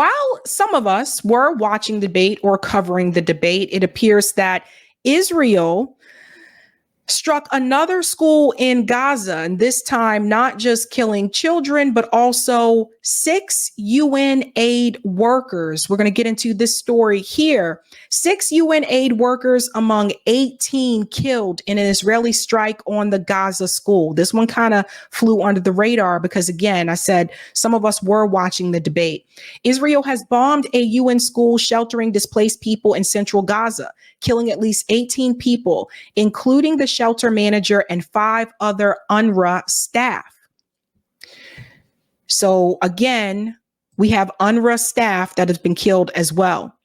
while some of us were watching the debate or covering the debate, it appears that Israel struck another school in Gaza, and this time not just killing children, but also 6 UN aid workers. We're going to get into this story here. 6 UN aid workers among 18 killed in an Israeli strike on the Gaza school. This one kind of flew under the radar because, again, I said some of us were watching the debate. Israel has bombed a UN school sheltering displaced people in central Gaza, killing at least 18 people, including the shelter manager and 5 other UNRWA staff. So again, we have UNRWA staff that has been killed as well.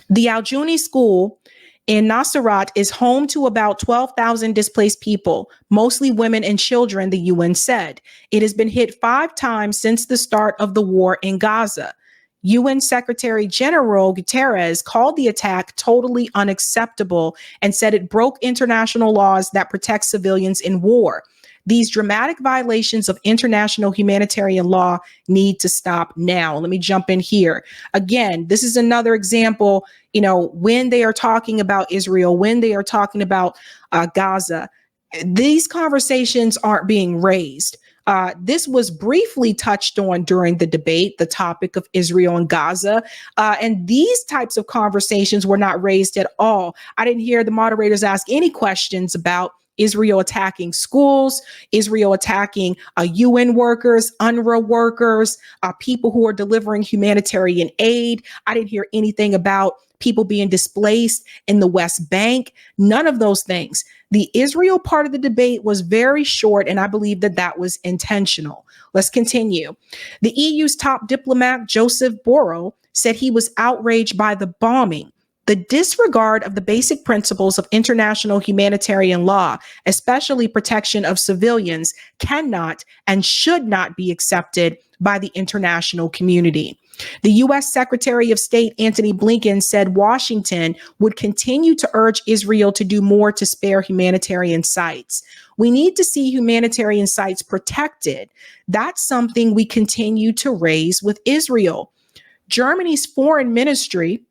The Al-Juni school in Nasiriyat is home to about 12,000 displaced people, mostly women and children, the UN said. It has been hit 5 times since the start of the war in Gaza. UN Secretary General Guterres called the attack totally unacceptable and said it broke international laws that protect civilians in war. These dramatic violations of international humanitarian law need to stop now. Let me jump in here. Again, this is another example, when they are talking about Israel, when they are talking about Gaza, these conversations aren't being raised. This was briefly touched on during the debate, the topic of Israel and Gaza. And these types of conversations were not raised at all. I didn't hear the moderators ask any questions about Israel attacking schools, Israel attacking UN workers, UNRWA workers, people who are delivering humanitarian aid. I didn't hear anything about people being displaced in the West Bank. None of those things. The Israel part of the debate was very short, and I believe that that was intentional. Let's continue. The EU's top diplomat, Joseph Borrell, said he was outraged by the bombing. The disregard of the basic principles of international humanitarian law, especially protection of civilians, cannot and should not be accepted by the international community. The U.S. Secretary of State Antony Blinken said Washington would continue to urge Israel to do more to spare humanitarian sites. We need to see humanitarian sites protected. That's something we continue to raise with Israel. Germany's foreign ministry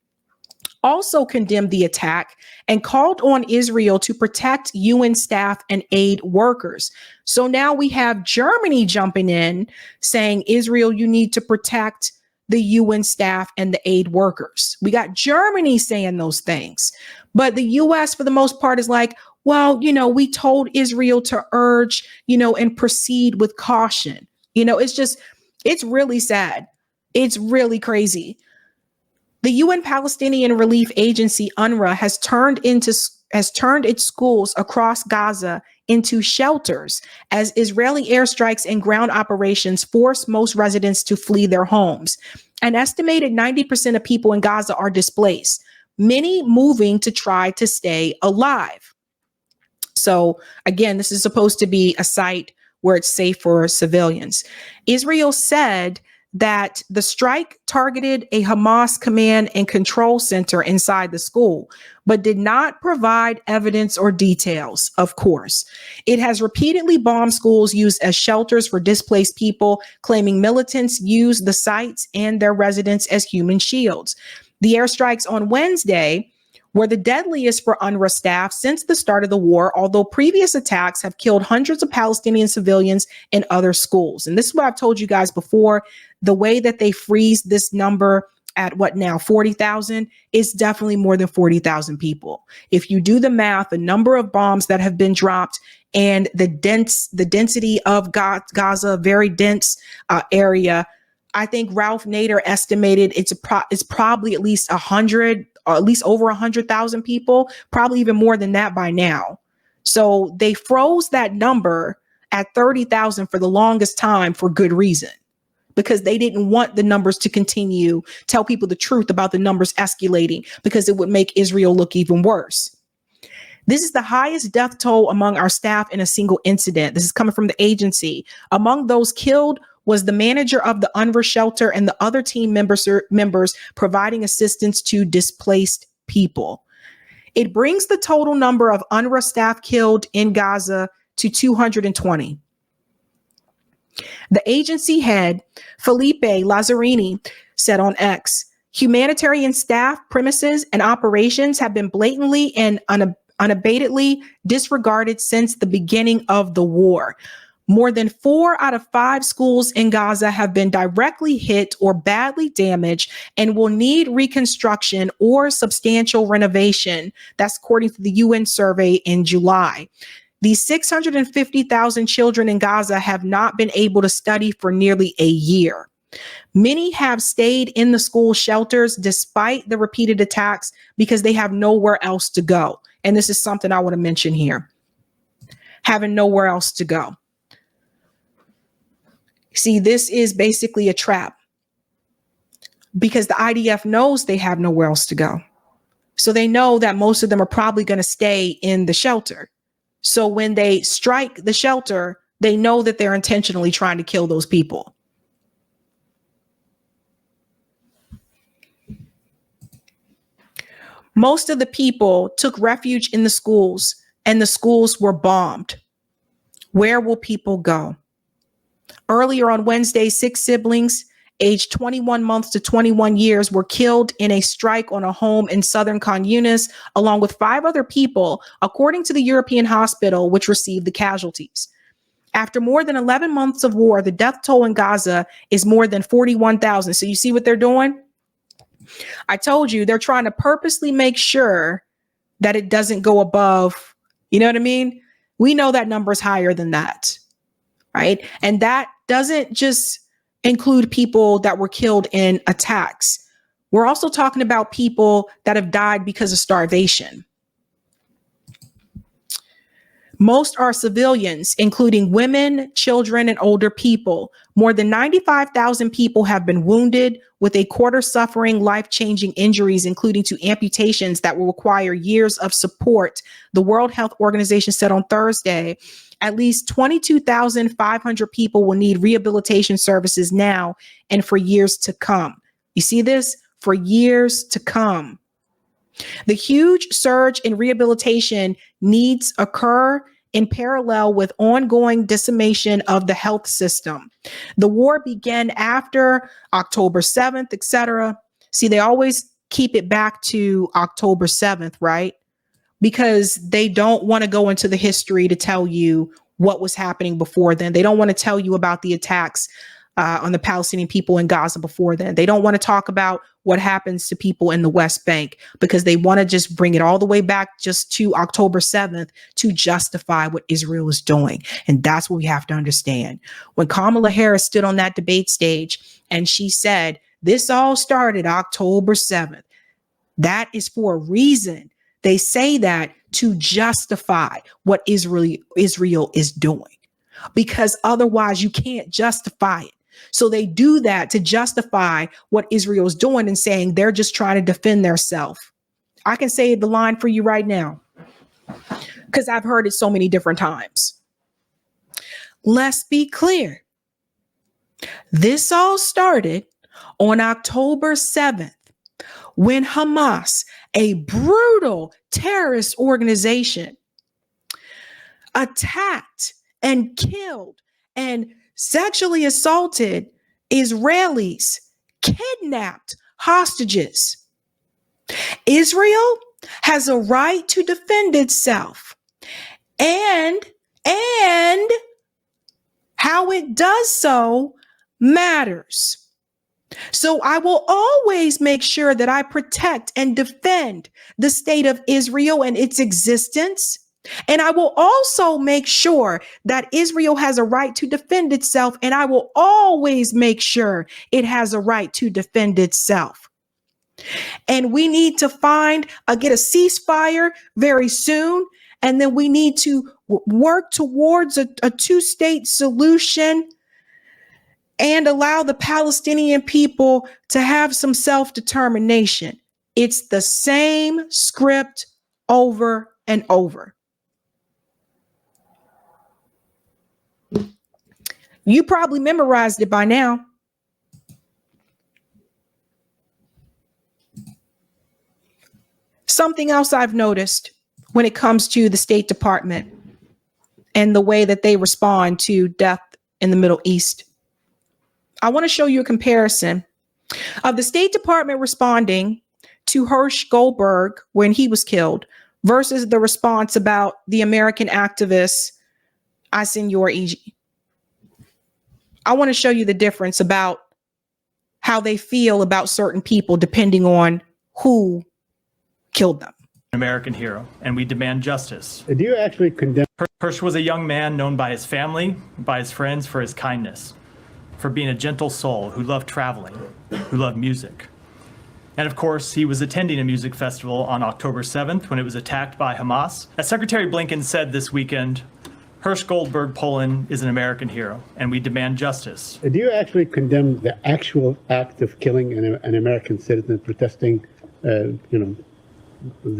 also condemned the attack and called on Israel to protect UN staff and aid workers. So now we have Germany jumping in saying, Israel, you need to protect the UN staff and the aid workers. We got Germany saying those things. But the US, for the most part, is like, well, we told Israel to urge, and proceed with caution. It's really sad. It's really crazy. The UN Palestinian Relief Agency, UNRWA, has turned its schools across Gaza into shelters as Israeli airstrikes and ground operations force most residents to flee their homes. An estimated 90% of people in Gaza are displaced, many moving to try to stay alive. So again, this is supposed to be a site where it's safe for civilians. Israel said that the strike targeted a Hamas command and control center inside the school, but did not provide evidence or details, of course. It has repeatedly bombed schools used as shelters for displaced people, claiming militants used the sites and their residents as human shields. The airstrikes on Wednesday were the deadliest for UNRWA staff since the start of the war, although previous attacks have killed hundreds of Palestinian civilians in other schools. And this is what I've told you guys before. The way that they freeze this number at 40,000 is definitely more than 40,000 people. If you do the math, the number of bombs that have been dropped and the density of Gaza, very dense area, I think Ralph Nader estimated it's probably at least 100 or at least over 100,000 people, probably even more than that by now. So they froze that number at 30,000 for the longest time for good reason, because they didn't want the numbers to continue, tell people the truth about the numbers escalating, because it would make Israel look even worse. This is the highest death toll among our staff in a single incident. This is coming from the agency. Among those killed was the manager of the UNRWA shelter and the other team members providing assistance to displaced people. It brings the total number of UNRWA staff killed in Gaza to 220. The agency head, Felipe Lazzarini, said on X, humanitarian staff, premises, and operations have been blatantly and unabatedly disregarded since the beginning of the war. More than 4 out of 5 schools in Gaza have been directly hit or badly damaged and will need reconstruction or substantial renovation. That's according to the UN survey in July. These 650,000 children in Gaza have not been able to study for nearly a year. Many have stayed in the school shelters despite the repeated attacks because they have nowhere else to go. And this is something I want to mention here. Having nowhere else to go. See, this is basically a trap because the IDF knows they have nowhere else to go. So they know that most of them are probably going to stay in the shelter. So when they strike the shelter, they know that they're intentionally trying to kill those people. Most of the people took refuge in the schools and the schools were bombed. Where will people go? Earlier on Wednesday, 6 siblings aged 21 months to 21 years were killed in a strike on a home in southern Khan Yunis, along with 5 other people, according to the European hospital, which received the casualties. After more than 11 months of war, the death toll in Gaza is more than 41,000. So you see what they're doing? I told you they're trying to purposely make sure that it doesn't go above, you know what I mean? We know that number is higher than that, right? And that doesn't just include people that were killed in attacks. We're also talking about people that have died because of starvation. Most are civilians, including women, children, and older people. More than 95,000 people have been wounded, with a quarter suffering life-changing injuries, including to amputations that will require years of support, the World Health Organization said on Thursday. At least 22,500 people will need rehabilitation services now and for years to come. You see this? For years to come. The huge surge in rehabilitation needs occur in parallel with ongoing decimation of the health system. The war began after October 7th, etc. See, they always keep it back to October 7th, right? Because they don't want to go into the history to tell you what was happening before then. They don't want to tell you about the attacks on the Palestinian people in Gaza before then. They don't want to talk about what happens to people in the West Bank because they want to just bring it all the way back just to October 7th to justify what Israel is doing. And that's what we have to understand. When Kamala Harris stood on that debate stage and she said, this all started October 7th, that is for a reason. They say that to justify what Israel is doing, because otherwise you can't justify it. So they do that to justify what Israel is doing and saying they're just trying to defend themselves. I can say the line for you right now because I've heard it so many different times. Let's be clear. This all started on October 7th when Hamas, a brutal terrorist organization, attacked and killed and sexually assaulted Israelis, kidnapped hostages. Israel has a right to defend itself, and how it does so matters. So I will always make sure that I protect and defend the state of Israel and its existence. And I will also make sure that Israel has a right to defend itself. And I will always make sure it has a right to defend itself. And we need to get a ceasefire very soon. And then we need to work towards a 2-state solution and allow the Palestinian people to have some self-determination. It's the same script over and over. You probably memorized it by now. Something else I've noticed when it comes to the State Department and the way that they respond to death in the Middle East. I want to show you a comparison Of the State Department responding to Hersh Goldberg when he was killed versus the response about the American activist Senor E.G. I want to show you the difference about how they feel about certain people depending on who killed them. American hero, and we demand justice. Do you actually condemn? Hersh was a young man known by his family, by his friends for his kindness, for being a gentle soul who loved traveling, who loved music. And of course, he was attending a music festival on October 7th when it was attacked by Hamas. As Secretary Blinken said this weekend, Hersh Goldberg Poland is an American hero, and we demand justice. Do you actually condemn the actual act of killing an American citizen protesting, the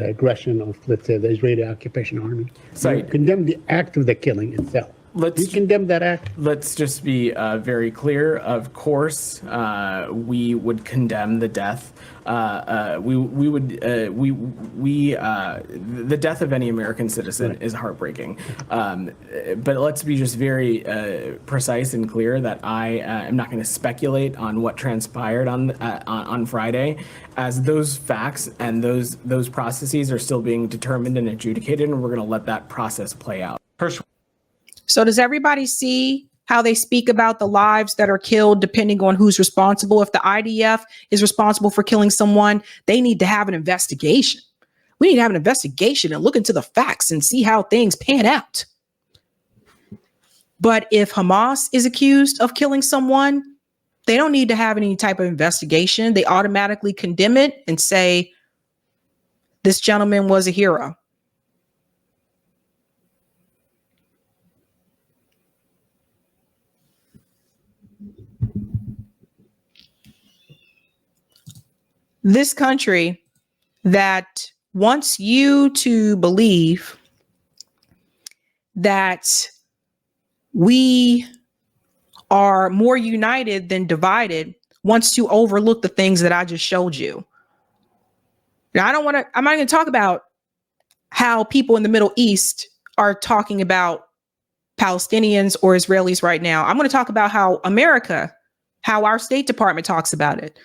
aggression of, let's say, the Israeli occupation army? So you condemn the act of the killing itself. Do you condemn that act? Let's just be very clear. Of course, we would condemn the death. The death of any American citizen is heartbreaking. But let's be just very precise and clear that I am not going to speculate on what transpired on Friday, as those facts and those processes are still being determined and adjudicated, and we're going to let that process play out. So does everybody see how they speak about the lives that are killed depending on who's responsible? If the IDF is responsible for killing someone, they need to have an investigation. We need to have an investigation and look into the facts and see how things pan out. But if Hamas is accused of killing someone, they don't need to have any type of investigation. They automatically condemn it and say, this gentleman was a hero. This country that wants you to believe that we are more united than divided wants to overlook the things that I just showed you. Now, I'm not going to talk about how people in the Middle East are talking about Palestinians or Israelis right now. I'm going to talk about how America, how our State Department talks about it.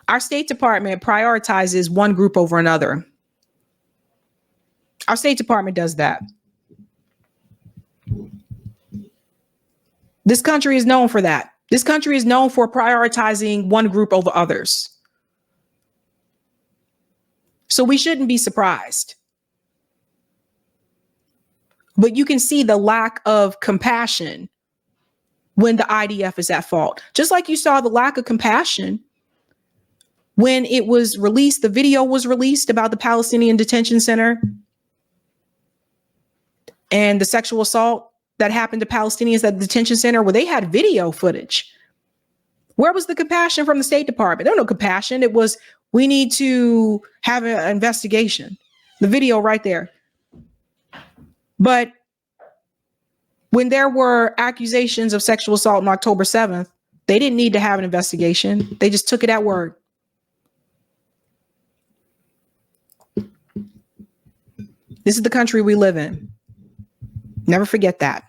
Our State Department prioritizes one group over another. Our State Department does that. This country is known for that. This country is known for prioritizing one group over others. So we shouldn't be surprised. But you can see the lack of compassion when the IDF is at fault. Just like you saw the lack of compassion when it was released, the video was released about the Palestinian detention center and the sexual assault that happened to Palestinians at the detention center, where they had video footage. Where was the compassion from the State Department? There was no compassion. It was, we need to have an investigation. The video right there. But when there were accusations of sexual assault on October 7th, they didn't need to have an investigation. They just took it at word. This is the country we live in. Never forget that.